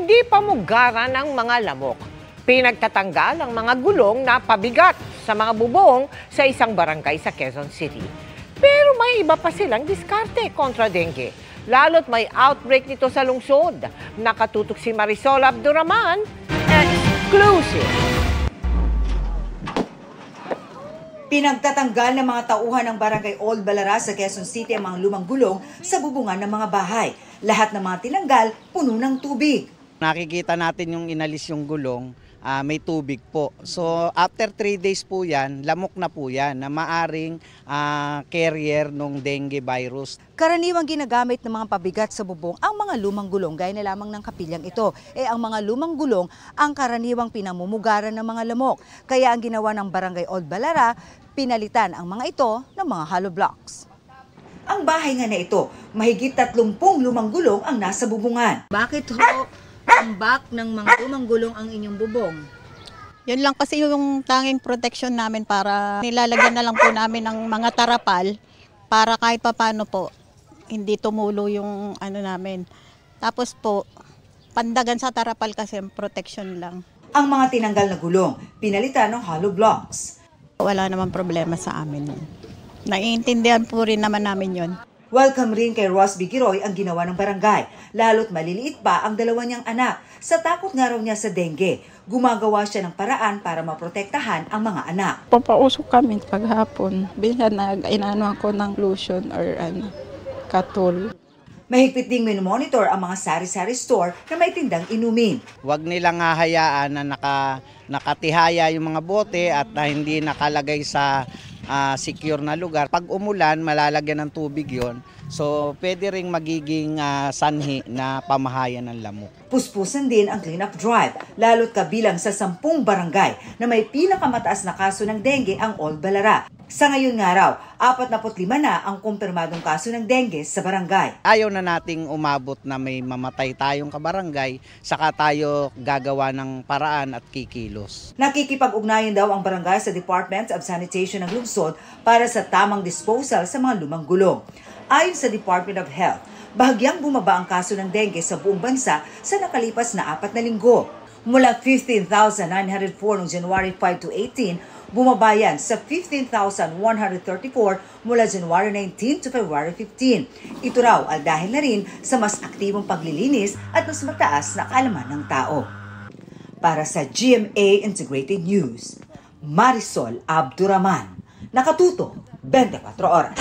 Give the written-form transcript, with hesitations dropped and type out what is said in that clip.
Hindi pamugaran ng mga lamok. Pinagtatanggal ang mga gulong na pabigat sa mga bubong sa isang barangay sa Quezon City. Pero may iba pa silang diskarte kontra dengue. Lalo't may outbreak nito sa lungsod. Nakatutok si Marisol Abduraman. Exclusive! Pinagtatanggal ng mga tauhan ng Barangay Old Balara sa Quezon City ang mga lumang gulong sa bubungan ng mga bahay. Lahat ng mga tinanggal, puno ng tubig. Nakikita natin yung inalis yung gulong, may tubig po. So after 3 days po yan, lamok na po yan na maaring carrier ng dengue virus. Karaniwang ginagamit ng mga pabigat sa bubong ang mga lumang gulong gaya na lamang ng kapilyang ito. Ang mga lumang gulong ang karaniwang pinamumugaran ng mga lamok. Kaya ang ginawa ng Barangay Old Balara, pinalitan ang mga ito ng mga hollow blocks. Ang bahay nga na ito, mahigit 30 lumang gulong ang nasa bubungan. Bakit ho tambak ng mga lumang gulong ang inyong bubong? Yun lang kasi yung tanging protection namin, para nilalagyan na lang po namin ng mga tarapal para kahit papano po hindi tumulo yung ano namin. Tapos po, pandagan sa tarapal kasi protection lang. Ang mga tinanggal na gulong, pinalitan ng hollow blocks. Wala naman problema sa amin yun. Naiintindihan po rin naman namin yun. Welcome rin kay Ross Bigiroy ang ginawa ng barangay, lalo't maliliit pa ang dalawa niyang anak. Sa takot nga raw niya sa dengue, gumagawa siya ng paraan para maprotektahan ang mga anak. Papausok kami paghapon, bilan inaano ako ng lotion or katol. Mahigpit ding minomonitor ang mga sari-sari store na may tindang inumin. Huwag nilang hahayaan na nakatihaya yung mga bote at hindi nakalagay sa secure na lugar. Pag umulan, malalagyan ng tubig yon. So, pwede ring magiging sanhi na pamahayan ng lamok. Puspusan din ang cleanup drive, lalo't kabilang sa 10 barangay na may pinakamataas na kaso ng dengue ang Old Balara. Sa ngayon nga raw, 45 na ang kumpirmadong kaso ng dengue sa barangay. Ayaw na nating umabot na may mamatay tayong kabarangay, saka tayo gagawa ng paraan at kikilos. Nakikipag-ugnayan daw ang barangay sa Department of Sanitation ng lungsod para sa tamang disposal sa mga lumang gulong. Ayon sa Department of Health, bahagyang bumaba ang kaso ng dengue sa buong bansa sa nakalipas na 4 na linggo. Mula 15,904 noong January 5 to 18, bumaba yan sa 15,134 mula January 19 to February 15. Ito raw ay dahil na rin sa mas aktibong paglilinis at mas mataas na kaalaman ng tao. Para sa GMA Integrated News, Marisol Abduraman, nakatuto 24 oras.